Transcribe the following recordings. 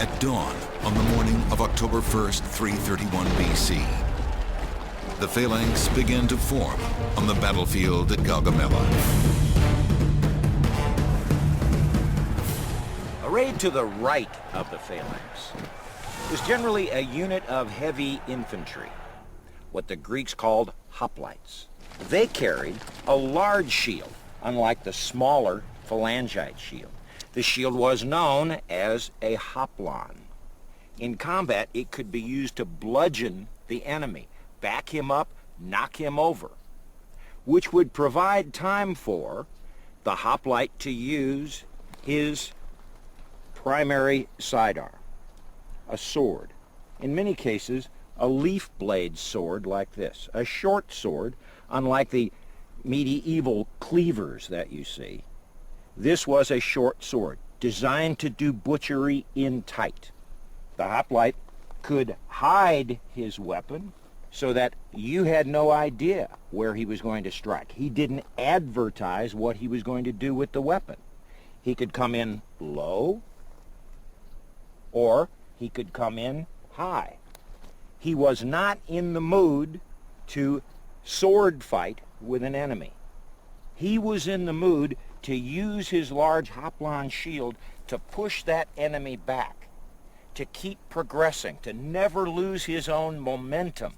At dawn on the morning of October 1st, 331 BC, the phalanx began to form on the battlefield at Gaugamela. Arrayed to the right of the phalanx was generally a unit of heavy infantry, what the Greeks called hoplites. They carried a large shield, unlike the smaller phalangite shield. The shield was known as a hoplon. In combat, it could be used to bludgeon the enemy, back him up, knock him over, which would provide time for the hoplite to use his primary sidearm, a sword. In many cases, a leaf blade sword like this, a short sword, unlike the medieval cleavers that you see. This was a short sword, designed to do butchery in tight. The hoplite could hide his weapon so that you had no idea where he was going to strike. He didn't advertise what he was going to do with the weapon. He could come in low, or he could come in high. He was not in the mood to sword fight with an enemy. He was in the mood to use his large hoplon shield to push that enemy back, to keep progressing, to never lose his own momentum,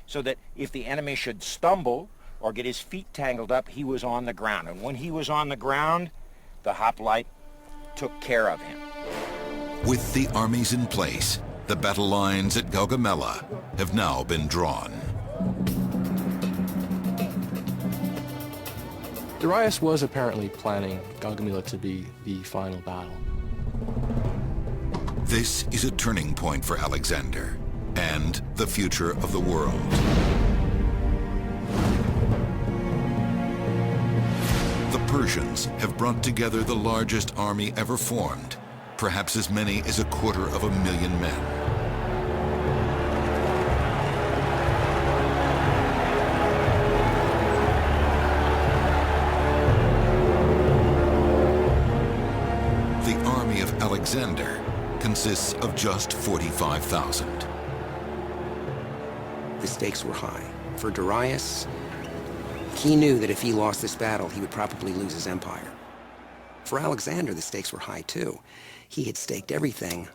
so that if the enemy should stumble or get his feet tangled up, he was on the ground. And when he was on the ground, the hoplite took care of him. With the armies in place, the battle lines at Gaugamela have now been drawn. Darius was apparently planning Gaugamela to be the final battle. This is a turning point for Alexander and the future of the world. The Persians have brought together the largest army ever formed, perhaps as many as 250,000 men. Alexander consists of just 45,000. The stakes were high. For Darius, he knew that if he lost this battle, he would probably lose his empire. For Alexander, the stakes were high too. He had staked everything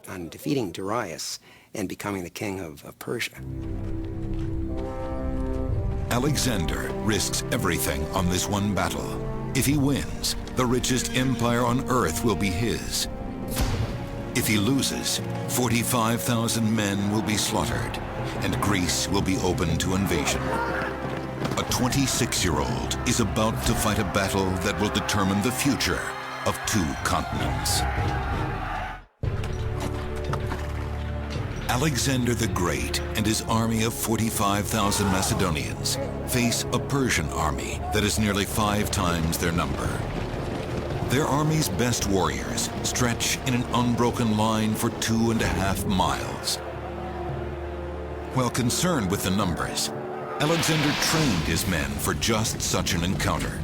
on defeating Darius and becoming the king of Persia. Alexander risks everything on this one battle. If he wins, the richest empire on earth will be his. If he loses, 45,000 men will be slaughtered, and Greece will be open to invasion. A 26-year-old is about to fight a battle that will determine the future of 2 continents. Alexander the Great and his army of 45,000 Macedonians face a Persian army that is nearly 5 times their number. Their army's best warriors stretch in an unbroken line for 2.5 miles. While concerned with the numbers, Alexander trained his men for just such an encounter.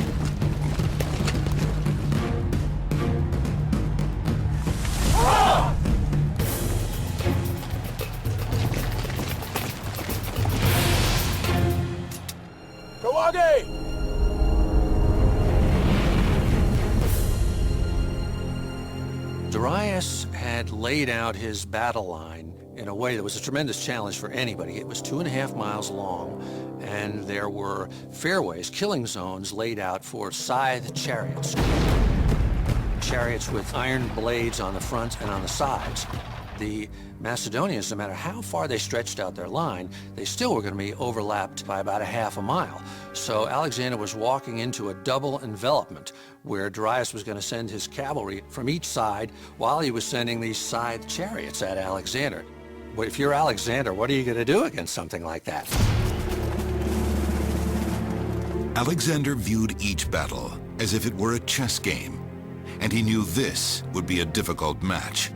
Darius had laid out his battle line in a way that was a tremendous challenge for anybody. It was 2.5 miles long, and there were fairways, killing zones, laid out for scythe chariots. Chariots with iron blades on the front and on the sides. The Macedonians, no matter how far they stretched out their line, they still were going to be overlapped by about 1/2 mile. So Alexander was walking into a double envelopment where Darius was going to send his cavalry from each side while he was sending these scythe chariots at Alexander. But if you're Alexander, what are you going to do against something like that? Alexander viewed each battle as if it were a chess game, and he knew this would be a difficult match.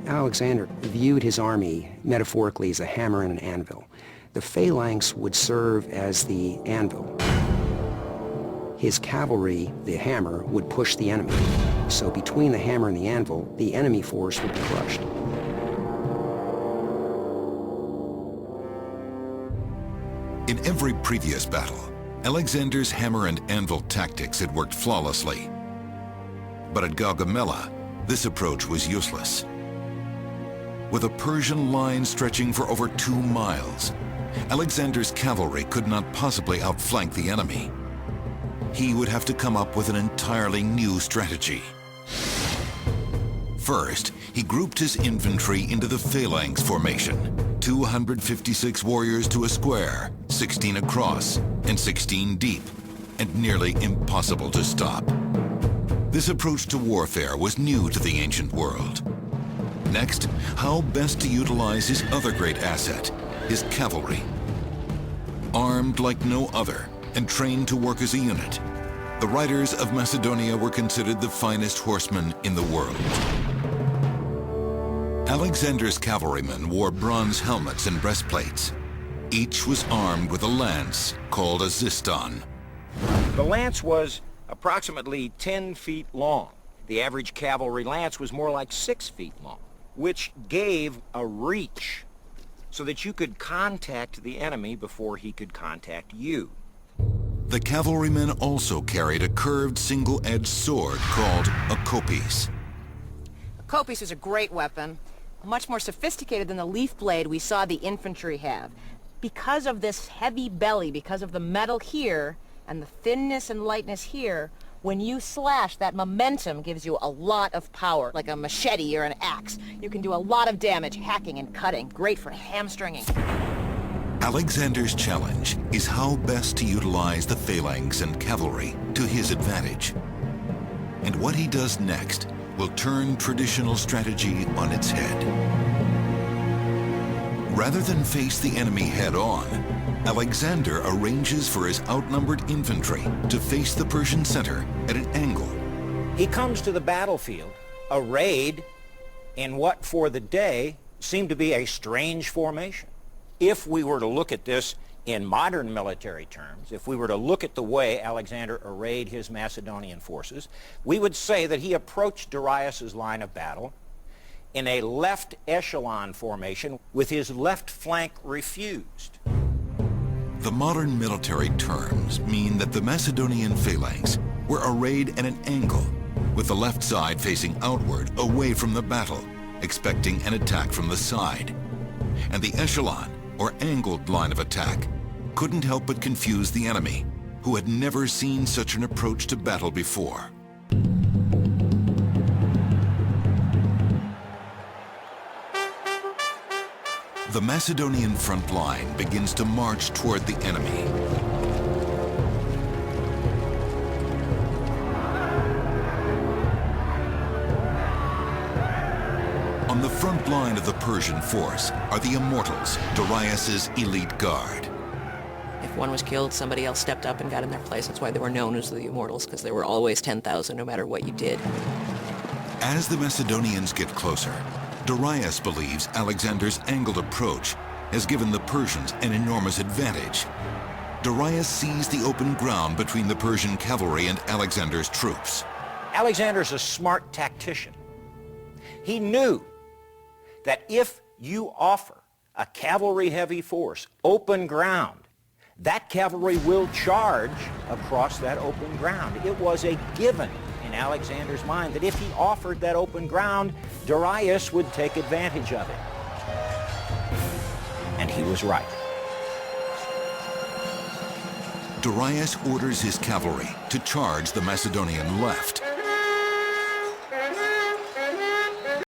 Alexander viewed his army metaphorically as a hammer and an anvil. The phalanx would serve as the anvil. His cavalry, the hammer, would push the enemy. So between the hammer and the anvil, the enemy force would be crushed. In every previous battle, Alexander's hammer and anvil tactics had worked flawlessly. But at Gaugamela, this approach was useless. With a Persian line stretching for over 2 miles, Alexander's cavalry could not possibly outflank the enemy. He would have to come up with an entirely new strategy. First, he grouped his infantry into the phalanx formation, 256 warriors to a square, 16 across, and 16 deep, and nearly impossible to stop. This approach to warfare was new to the ancient world. Next, how best to utilize his other great asset, his cavalry. Armed like no other and trained to work as a unit, the riders of Macedonia were considered the finest horsemen in the world. Alexander's cavalrymen wore bronze helmets and breastplates. Each was armed with a lance called a ziston. The lance was approximately 10 feet long. The average cavalry lance was more like 6 feet long, which gave a reach so that you could contact the enemy before he could contact you. The cavalrymen also carried a curved single-edged sword called a kopis. A kopis is a great weapon, much more sophisticated than the leaf blade we saw the infantry have. Because of this heavy belly, because of the metal here, and the thinness and lightness here, when you slash, that momentum gives you a lot of power, like a machete or an axe. You can do a lot of damage hacking and cutting. Great for hamstringing. Alexander's challenge is how best to utilize the phalanx and cavalry to his advantage. And what he does next will turn traditional strategy on its head. Rather than face the enemy head-on, Alexander arranges for his outnumbered infantry to face the Persian center at an angle. He comes to the battlefield arrayed in what for the day seemed to be a strange formation. If we were to look at this in modern military terms, if we were to look at the way Alexander arrayed his Macedonian forces, we would say that he approached Darius's line of battle in a left echelon formation with his left flank refused. The modern military terms mean that the Macedonian phalanx were arrayed at an angle, with the left side facing outward away from the battle, expecting an attack from the side. And the echelon, or angled line of attack, couldn't help but confuse the enemy, who had never seen such an approach to battle before. The Macedonian front line begins to march toward the enemy. On the front line of the Persian force are the Immortals, Darius's elite guard. If one was killed, somebody else stepped up and got in their place. That's why they were known as the Immortals, because there were always 10,000 no matter what you did. As the Macedonians get closer, Darius believes Alexander's angled approach has given the Persians an enormous advantage. Darius sees the open ground between the Persian cavalry and Alexander's troops. Alexander's a smart tactician. He knew that if you offer a cavalry-heavy force open ground, that cavalry will charge across that open ground. It was a given in Alexander's mind that if he offered that open ground, Darius would take advantage of it. And he was right. Darius orders his cavalry to charge the Macedonian left.